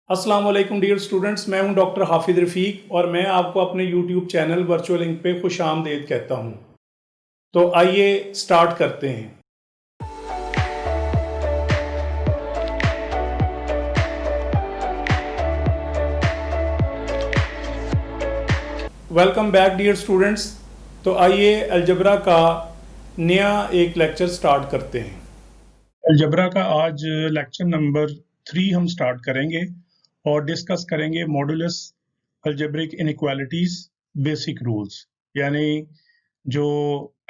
अस्सलाम वालेकुम dear students, मैं हूं डॉक्टर हाफिज रफ़ीक और मैं आपको अपने यूट्यूब चैनल वर्चुअल इंक पे खुश आमदीद कहता हूं। तो आइए स्टार्ट करते हैं। Welcome back dear students. तो आइए अलजबरा का नया एक लेक्चर स्टार्ट करते हैं। अलजबरा का आज लेक्चर नंबर 3 हम स्टार्ट करेंगे और डिस्कस करेंगे modulus algebraic inequalities basic rules, यानी जो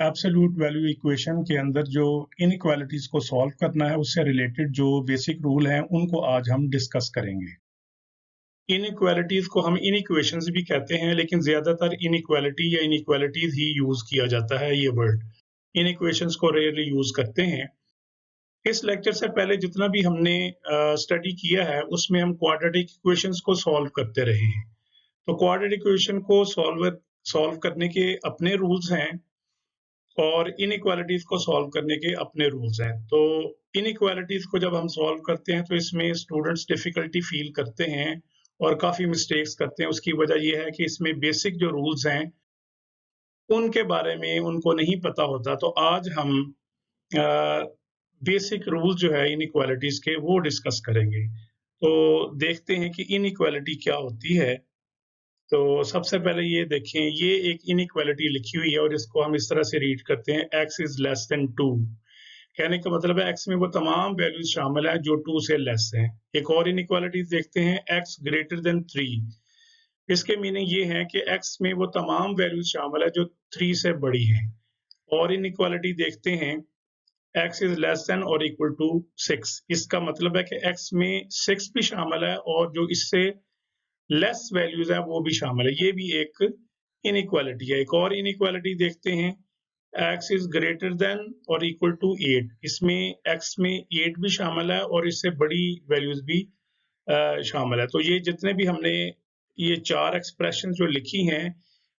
एब्सोल्यूट वैल्यू इक्वेशन के अंदर जो इनइक्वालिटीज को सॉल्व करना है उससे रिलेटेड जो बेसिक रूल हैं उनको आज हम डिस्कस करेंगे। इनइक्वालिटीज को हम इनइक्वेशंस भी कहते हैं, लेकिन ज्यादातर इनइक्वालिटी या इनइक्वालिटीज ही यूज किया जाता है। ये वर्ड इनइक्वेशंस को रेयरली यूज करते हैं। इस लेक्चर से पहले जितना भी हमने स्टडी किया है उसमें हम क्वाड्रेटिक इक्वेशंस को सॉल्व करते रहे हैं। तो क्वाड्रेटिक इक्वेशन को सॉल्व करने के अपने रूल्स हैं और इनइक्वालिटीज को सॉल्व करने के अपने रूल्स हैं। तो इनइक्वालिटीज को जब हम सॉल्व करते हैं तो इसमें स्टूडेंट्स डिफिकल्टी फील करते हैं और काफी मिस्टेक्स करते हैं। उसकी वजह यह है कि इसमें बेसिक जो रूल्स हैं उनके बारे में उनको नहीं पता होता। तो आज हम बेसिक रूल जो है इनइक्वालिटीज के वो डिस्कस करेंगे। तो देखते हैं कि इनइक्वालिटी क्या होती है। तो सबसे पहले ये देखें, ये एक इनइक्वालिटी लिखी हुई है और इसको हम इस तरह से रीड करते हैं, x इज लेस देन 2। कहने का मतलब है x में वो तमाम वैल्यूज शामिल है जो 2 से लेस हैं। एक और इनइक्वालिटी देखते हैं, x ग्रेटर देन 3। इसके मीनिंग ये है कि x में वो तमाम वैल्यूज शामिल है जो 3 से बड़ी हैं। और इनइक्वालिटी देखते हैं, x इज लेस देन और इक्वल टू 6। इसका मतलब है कि x में 6 भी शामिल है और जो इससे लेस वैल्यूज है वो भी शामिल है। ये भी एक इनइक्वालिटी है। एक और इनइक्वालिटी देखते हैं, x इज ग्रेटर देन और इक्वल टू 8। इसमें x में 8 भी शामिल है और इससे बड़ी वैल्यूज भी शामिल है। तो ये जितने भी हमने ये 4 एक्सप्रेशन जो लिखी हैं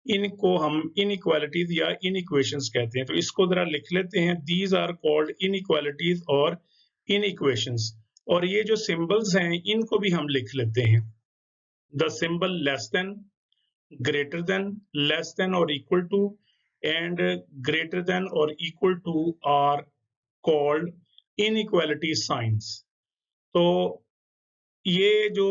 इनको हम इनइक्वालिटीज या इनइक्वेशंस कहते हैं। तो इसको जरा लिख लेते हैं, दीज आर कॉल्ड इनइक्वालिटीज और इनइक्वेशंस। और ये जो सिंबल्स हैं इनको भी हम लिख लेते हैं। The symbol less than, greater than, less than or equal to and greater than or equal to are called inequality signs. तो ये जो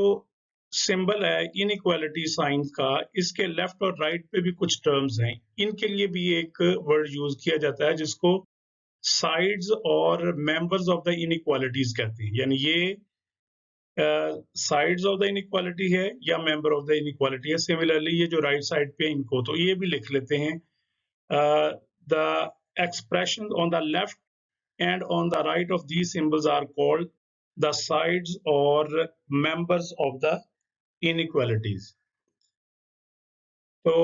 सिंबल है इनइक्वालिटी साइंस का, इसके लेफ्ट और राइट पे भी कुछ टर्म्स हैं। इनके लिए भी एक वर्ड यूज किया जाता है जिसको साइड्स और मेंबर्स ऑफ द इनइक्वालिटीज कहते हैं। यानी ये साइड्स ऑफ द इनइक्वालिटी है या मेंबर ऑफ द इनइक्वालिटी है। सिमिलरली ये जो राइट साइड पे इनको, तो ये भी लिख लेते हैं, the expression on the left and on the right of these symbols are called the sides और मेंबर्स ऑफ द इनइक्वालिटीज। तो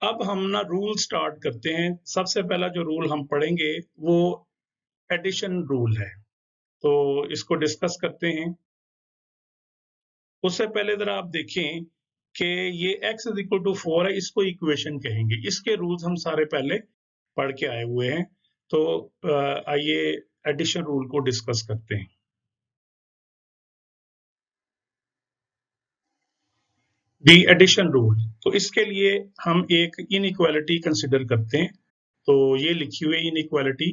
अब हम ना रूल स्टार्ट करते हैं। सबसे पहला जो रूल हम पढ़ेंगे वो एडिशन रूल है। तो इसको डिस्कस करते हैं। उससे पहले जरा आप देखें कि ये x इज इक्वल टू 4 है, इसको इक्वेशन कहेंगे। इसके रूल्स हम सारे पहले पढ़ के आए हुए हैं। तो आइए एडिशन रूल को डिस्कस करते हैं। दी एडिशन रूल, तो इसके लिए हम एक इनइक्वालिटी कंसिडर करते हैं। तो ये लिखी हुई इनइक्वालिटी,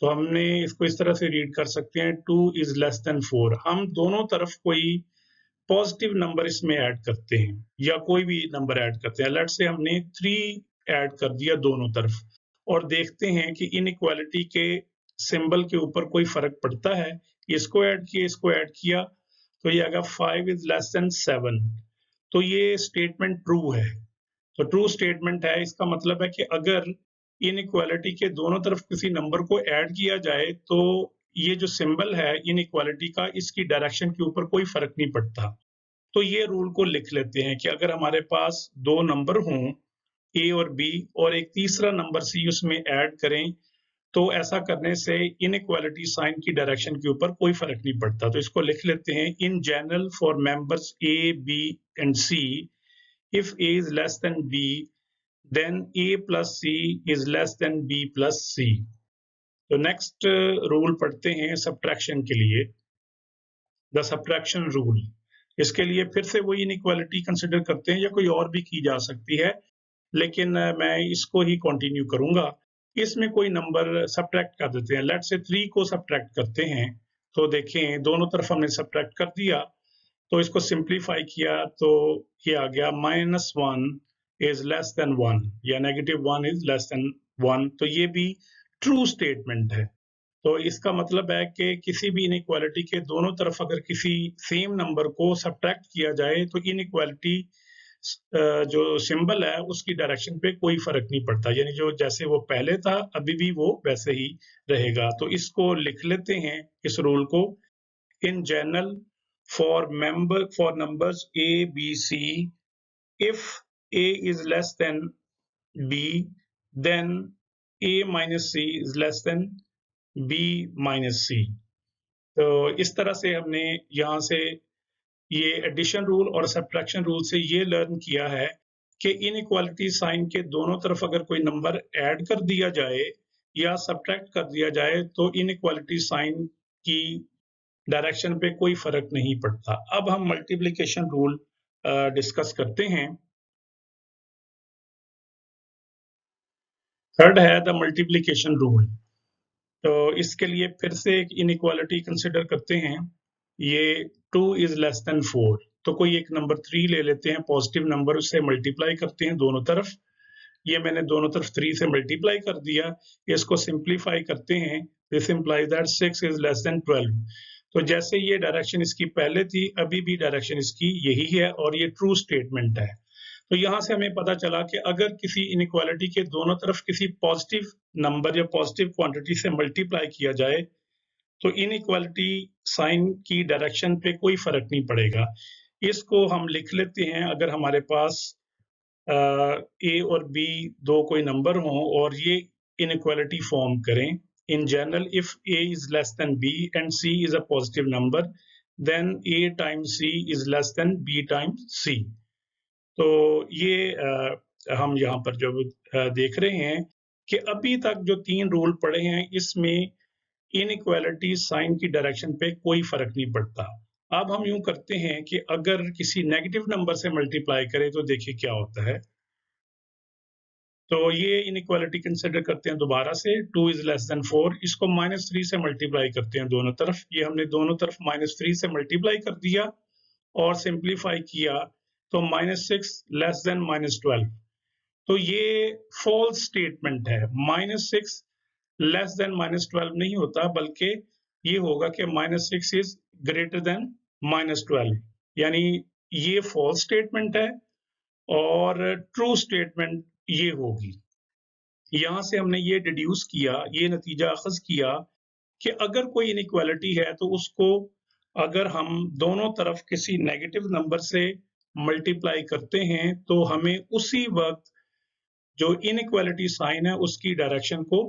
तो हमने इसको इस तरह से रीड कर सकते हैं, 2 इज लेस देन 4। हम दोनों तरफ कोई पॉजिटिव नंबर इसमें ऐड करते हैं या कोई भी नंबर ऐड करते हैं। लेट्स से हमने 3 ऐड कर दिया दोनों तरफ और देखते हैं कि इनइक्वालिटी के सिंबल के ऊपर कोई फर्क पड़ता है। इसको ऐड किया, इसको ऐड किया, तो ये आएगा 5 इज लेस देन 7। तो ये स्टेटमेंट ट्रू है। तो ट्रू स्टेटमेंट है। इसका मतलब है कि अगर इनइक्वालिटी के दोनों तरफ किसी नंबर को ऐड किया जाए तो ये जो सिंबल है इनइक्वालिटी का, इसकी डायरेक्शन के ऊपर कोई फर्क नहीं पड़ता। तो ये रूल को लिख लेते हैं कि अगर हमारे पास दो नंबर हों ए और बी और एक तीसरा नंबर सी उसमें ऐड करें, तो ऐसा करने से इनइक्वालिटी साइन की डायरेक्शन के ऊपर कोई फर्क नहीं पड़ता। तो इसको लिख लेते हैं, in general for members A B and C, if A is less than B then A plus C is less than B plus C. तो नेक्स्ट रूल पढ़ते हैं सब्ट्रैक्शन के लिए, द सब्ट्रैक्शन रूल। इसके लिए फिर से वही इनइक्वालिटी कंसिडर करते हैं या कोई और भी की जा सकती है, लेकिन मैं इसको ही कंटिन्यू करूंगा। इसमें कोई नंबर सब्ट्रैक्ट कर देते हैं, लेट्स से 3 को सब्ट्रैक्ट करते हैं। तो देखें दोनों तरफ हमने सब्ट्रैक्ट कर दिया, तो इसको सिंप्लीफाई किया तो ये आ गया -1 इज लेस देन 1 या -1 इज लेस देन 1। तो ये भी ट्रू स्टेटमेंट है। तो इसका मतलब है कि किसी भी इनइक्वालिटी के दोनों तरफ अगर किसी सेम नंबर को सब्ट्रैक्ट किया जाए तो इनइक्वालिटी जो सिंबल है उसकी डायरेक्शन पे कोई फर्क नहीं पड़ता, यानी जो जैसे वो पहले था अभी भी वो वैसे ही रहेगा। तो इसको लिख लेते हैं इस रूल को। In general for numbers a b c, if a is less than b, then a minus c is less than b minus c। तो इस तरह से हमने यहाँ से ये एडिशन रूल और सब्ट्रैक्शन रूल से ये लर्न किया है कि इनइक्वालिटी साइन के दोनों तरफ अगर कोई नंबर ऐड कर दिया जाए या सब्ट्रैक्ट कर दिया जाए तो इनइक्वालिटी साइन की डायरेक्शन पे कोई फर्क नहीं पड़ता। अब हम मल्टीप्लिकेशन रूल डिस्कस करते हैं। थर्ड है द मल्टीप्लिकेशन रूल। तो इसके लिए फिर से एक इनइक्वालिटी कंसिडर करते हैं। ये 2 इज लेस देन 4, तो कोई एक नंबर 3 ले लेते हैं, पॉजिटिव नंबर, उससे मल्टीप्लाई करते हैं दोनों तरफ। ये मैंने दोनों तरफ 3 से मल्टीप्लाई कर दिया। इसको सिंप्लीफाई करते हैं। This implies that 6 is less then 12। तो जैसे ये डायरेक्शन इसकी पहले थी अभी भी डायरेक्शन इसकी यही है और ये ट्रू स्टेटमेंट है। तो यहाँ से हमें पता चला कि अगर किसी इनइक्वालिटी के दोनों तरफ किसी पॉजिटिव नंबर या पॉजिटिव क्वांटिटी से मल्टीप्लाई किया जाए तो इनइक्वालिटी साइन की डायरेक्शन पे कोई फर्क नहीं पड़ेगा। इसको हम लिख लेते हैं। अगर हमारे पास ए और बी दो कोई नंबर हों और ये इनइक्वालिटी फॉर्म करें, in general if A is less than b and c is a positive number, then a times c is less than b times c. तो ये हम यहाँ पर जो देख रहे हैं कि अभी तक जो 3 रूल पढ़े हैं इसमें इनइक्वालिटी साइन की डायरेक्शन पे कोई फर्क नहीं पड़ता। अब हम यूं करते हैं कि अगर किसी नेगेटिव नंबर से मल्टीप्लाई करें तो देखिए क्या होता है। तो ये इनइक्वालिटी कंसिडर करते हैं दोबारा से। 2 इज लेस देन 4, इसको -3 से मल्टीप्लाई करते हैं दोनों तरफ। ये हमने दोनों तरफ -3 से मल्टीप्लाई कर दिया और सिंप्लीफाई किया तो -6 लेस देन -12। तो ये फॉल्स स्टेटमेंट है। -6 लेस देन -12 नहीं होता, बल्कि ये होगा कि -6 इज ग्रेटर देन -12, यानी ये फॉल्स स्टेटमेंट है और ट्रू स्टेटमेंट ये होगी। यहां से हमने ये डिड्यूस किया, ये नतीजा अखज किया कि अगर कोई इनइक्वालिटी है तो उसको अगर हम दोनों तरफ किसी नेगेटिव नंबर से मल्टीप्लाई करते हैं तो हमें उसी वक्त जो इनइक्वालिटी साइन है उसकी डायरेक्शन को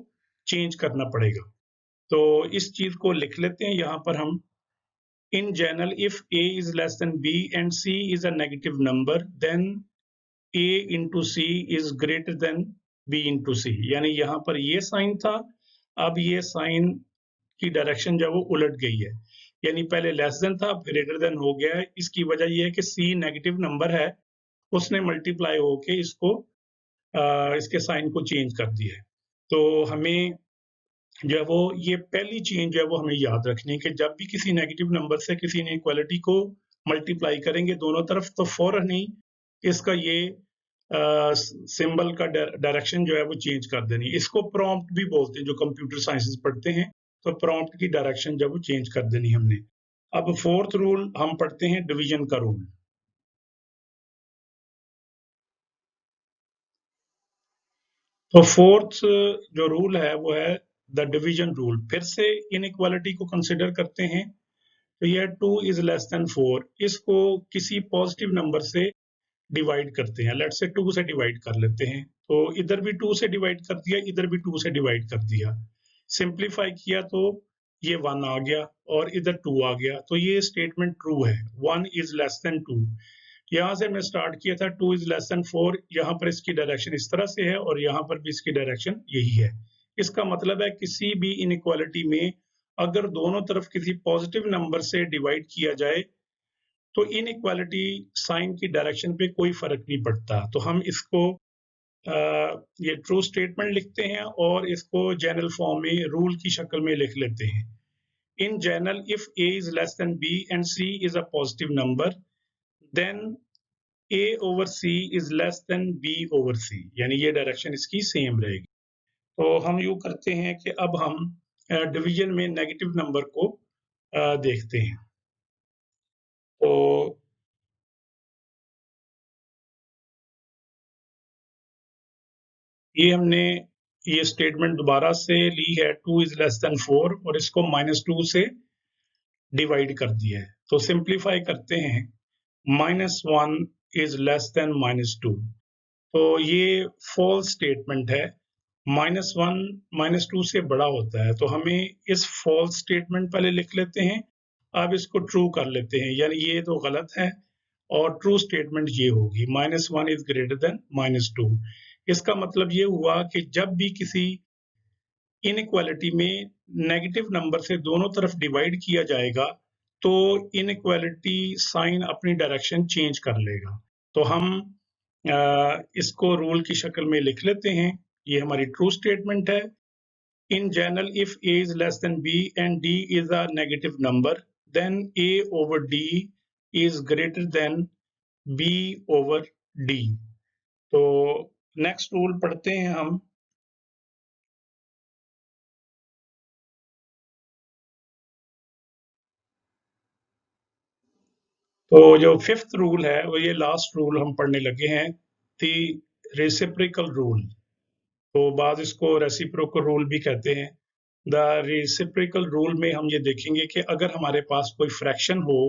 चेंज करना पड़ेगा। तो इस चीज को लिख लेते हैं यहाँ पर हम। In general if a is less than b and c is a negative number, then a into C is greater than b into C. यानी यहाँ पर ये साइन था, अब ये साइन की डायरेक्शन जो है वो उलट गई है, यानी पहले लेस देन था अब ग्रेटर देन हो गया है। इसकी वजह ये है कि c नेगेटिव नंबर है, उसने मल्टीप्लाई होके इसको इसके साइन को चेंज कर दिया है। तो हमें जो है वो ये पहली चेंज जो है वो हमें याद रखनी है कि जब भी किसी नेगेटिव नंबर से किसी इनइक्वालिटी को मल्टीप्लाई करेंगे दोनों तरफ तो फौरन ही इसका ये सिंबल का डायरेक्शन जो है वो चेंज कर देनी। इसको प्रॉम्प्ट भी बोलते हैं, जो कंप्यूटर साइंसेस पढ़ते हैं तो प्रॉम्प्ट की डायरेक्शन जब वो चेंज कर देनी हमने। अब फोर्थ रूल हम पढ़ते हैं डिवीजन का रूल। तो फोर्थ जो रूल है वो है द डिवीजन रूल। फिर से इनइक्वालिटी को कंसिडर करते हैं। तो यह 2 इज लेस देन 4, इसको किसी पॉजिटिव नंबर से डिवाइड करते हैं। लेट्स से 2 से डिवाइड कर लेते हैं। तो इधर भी 2 से डिवाइड कर दिया, इधर भी 2 से डिवाइड कर दिया। सिंप्लीफाई किया तो ये 1 आ गया और इधर 2 आ गया। तो ये स्टेटमेंट ट्रू है, 1 इज लेस देन 2। यहाँ से मैं स्टार्ट किया था 2 इज लेस देन 4, यहाँ पर इसकी डायरेक्शन इस तरह से है और यहाँ पर भी इसकी डायरेक्शन यही है। इसका मतलब है किसी भी इनइक्वालिटी में अगर दोनों तरफ किसी पॉजिटिव नंबर से डिवाइड किया जाए तो इनइक्वालिटी साइन की डायरेक्शन पे कोई फर्क नहीं पड़ता। तो हम इसको ये ट्रू स्टेटमेंट लिखते हैं और इसको जनरल फॉर्म में रूल की शक्ल में लिख लेते हैं। In general if a is less than b and c is a positive number, then a over c is less than b over c, यानी ये डायरेक्शन इसकी सेम रहेगी। तो हम यूं करते हैं कि अब हम डिवीजन में नेगेटिव नंबर को देखते हैं। तो ये हमने ये स्टेटमेंट दोबारा से ली है, 2 is less than 4, और इसको -2 से डिवाइड कर दिया है। तो सिंप्लीफाई करते हैं, -1 is less than -2। तो ये फॉल्स स्टेटमेंट है, -1 -2 से बड़ा होता है। तो हमें इस फॉल्स स्टेटमेंट पहले लिख लेते हैं, अब इसको ट्रू कर लेते हैं, यानी ये तो गलत है और ट्रू स्टेटमेंट ये होगी, -1 इज ग्रेटर देन -2। इसका मतलब ये हुआ कि जब भी किसी इनइक्वालिटी में नेगेटिव नंबर से दोनों तरफ डिवाइड किया जाएगा तो इनइक्वालिटी साइन अपनी डायरेक्शन चेंज कर लेगा। तो हम इसको रूल की शक्ल में लिख लेते हैं। ये हमारी ट्रू स्टेटमेंट है। इन general if a is less than b and d is a negative number, then a over d is greater than b over d। तो नेक्स्ट रूल पढ़ते हैं हम। तो जो फिफ्थ रूल है वो ये लास्ट रूल हम पढ़ने लगे हैं, दी रेसिप्रोकल रूल। तो बाद इसको रेसिप्रोकल रूल भी कहते हैं। द रेसिप्रोकल रूल में हम ये देखेंगे कि अगर हमारे पास कोई फ्रैक्शन हो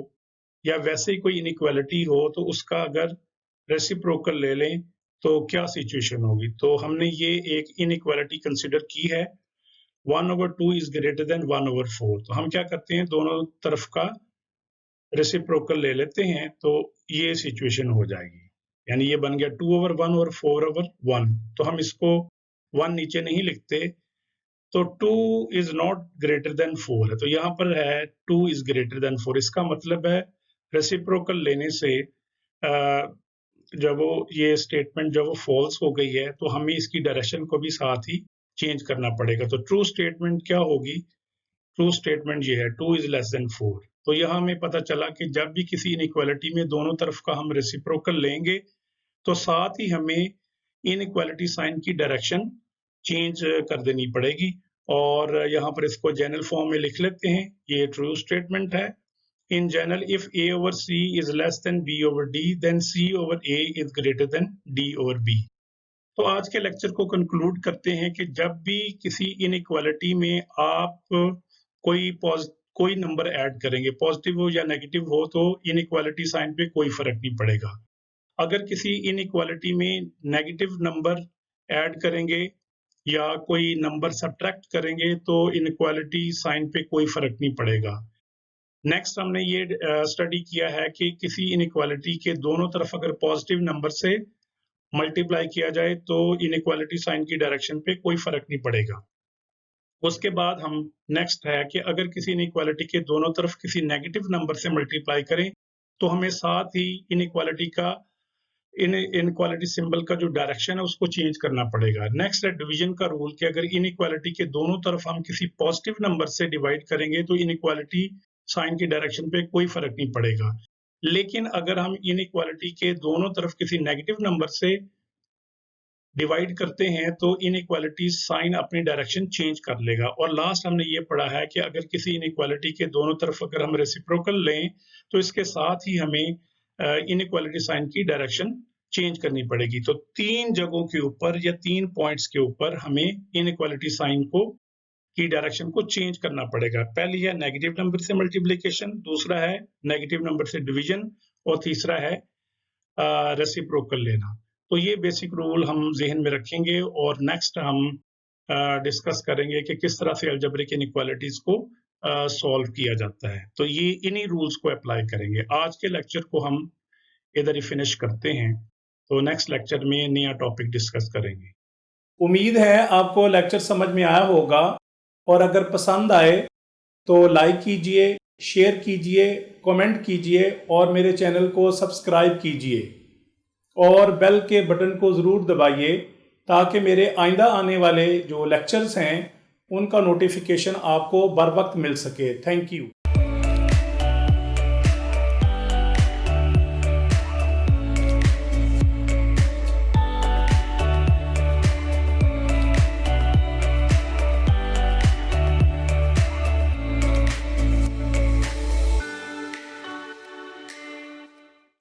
या वैसे ही कोई इनइक्वालिटी हो तो उसका अगर रेसिप्रोकल ले लें तो क्या सिचुएशन होगी। तो हमने ये एक इनइक्वालिटी कंसिडर की है, 1/2 इज ग्रेटर देन 1/4। तो हम क्या करते हैं, दोनों तरफ का रेसिप्रोकल ले लेते हैं तो ये सिचुएशन हो जाएगी, यानी ये बन गया 2/1 और 4/1। तो हम इसको 1 नीचे नहीं लिखते, तो 2 इज नॉट ग्रेटर देन 4 है, तो यहाँ पर है 2 इज ग्रेटर देन 4। इसका मतलब है रेसिप्रोकल लेने से जब वो ये स्टेटमेंट जब वो फॉल्स हो गई है तो हमें इसकी डायरेक्शन को भी साथ ही चेंज करना पड़ेगा। तो ट्रू स्टेटमेंट क्या होगी, ट्रू स्टेटमेंट ये है 2 इज लेस देन 4। तो यहाँ हमें पता चला कि जब भी किसी इनइक्वालिटी में दोनों तरफ का हम रेसिप्रोकल लेंगे तो साथ ही हमें इनइक्वालिटी साइन की डायरेक्शन चेंज कर देनी पड़ेगी। और यहाँ पर इसको जनरल फॉर्म में लिख लेते हैं, ये ट्रू स्टेटमेंट है। इन general if a over c is less than b over d, then c over a is greater than d over b। तो आज के लेक्चर को कंक्लूड करते हैं कि जब भी किसी इनइक्वालिटी में आप कोई नंबर ऐड करेंगे, पॉजिटिव हो या नेगेटिव हो, तो इनइक्वालिटी साइन पे कोई फर्क नहीं पड़ेगा। अगर किसी इनइक्वालिटी में नेगेटिव नंबर ऐड करेंगे या कोई नंबर सब्ट्रैक्ट करेंगे तो इनइक्वालिटी साइन पे कोई फर्क नहीं पड़ेगा। नेक्स्ट हमने ये स्टडी किया है कि किसी इनइक्वालिटी के दोनों तरफ अगर पॉजिटिव नंबर से मल्टीप्लाई किया जाए तो इनइक्वालिटी साइन की डायरेक्शन पे कोई फर्क नहीं पड़ेगा। उसके बाद हम नेक्स्ट है कि अगर किसी इनइक्वालिटी के दोनों तरफ किसी नेगेटिव नंबर से मल्टीप्लाई करें तो हमें साथ ही इनइक्वालिटी का इनइक्वालिटी सिंबल का जो डायरेक्शन है उसको चेंज करना पड़ेगा। नेक्स्ट है डिवीजन का रूल कि अगर इनइक्वालिटी के दोनों तरफ हम किसी पॉजिटिव नंबर से डिवाइड करेंगे तो इनइक्वालिटी साइन की डायरेक्शन पे कोई फर्क नहीं पड़ेगा। लेकिन अगर हम इनइक्वालिटी के दोनों तरफ किसी नेगेटिव नंबर से डिवाइड करते हैं तो इनइक्वालिटी साइन अपनी डायरेक्शन चेंज कर लेगा। और लास्ट हमने ये पढ़ा है कि अगर किसी इनइक्वालिटी के दोनों तरफ अगर हम रेसिप्रोकल लें तो इसके साथ ही हमें इनइक्वालिटी साइन की डायरेक्शन चेंज करनी पड़ेगी। तो 3 जगहों के ऊपर या 3 पॉइंट्स के ऊपर हमें इनइक्वालिटी साइन की डायरेक्शन को चेंज करना पड़ेगा। पहली है नेगेटिव नंबर से मल्टीप्लिकेशन, दूसरा है नेगेटिव नंबर से डिवीजन और तीसरा है रेसिप्रोकल लेना। तो ये बेसिक रूल हम जहन में रखेंगे और नेक्स्ट हम डिस्कस करेंगे कि किस तरह से अलजेब्रिक इनइक्वालिटीज को सॉल्व किया जाता है। तो ये इन्हीं रूल्स को अप्लाई करेंगे। आज के लेक्चर को हम इधर ही फिनिश करते हैं, तो नेक्स्ट लेक्चर में नया टॉपिक डिस्कस करेंगे। उम्मीद है आपको लेक्चर समझ में आया होगा और अगर पसंद आए तो लाइक कीजिए, शेयर कीजिए, कमेंट कीजिए और मेरे चैनल को सब्सक्राइब कीजिए और बेल के बटन को ज़रूर दबाइए ताकि मेरे आइंदा आने वाले जो लेक्चर्स हैं उनका नोटिफिकेशन आपको बर वक्त मिल सके। Thank you.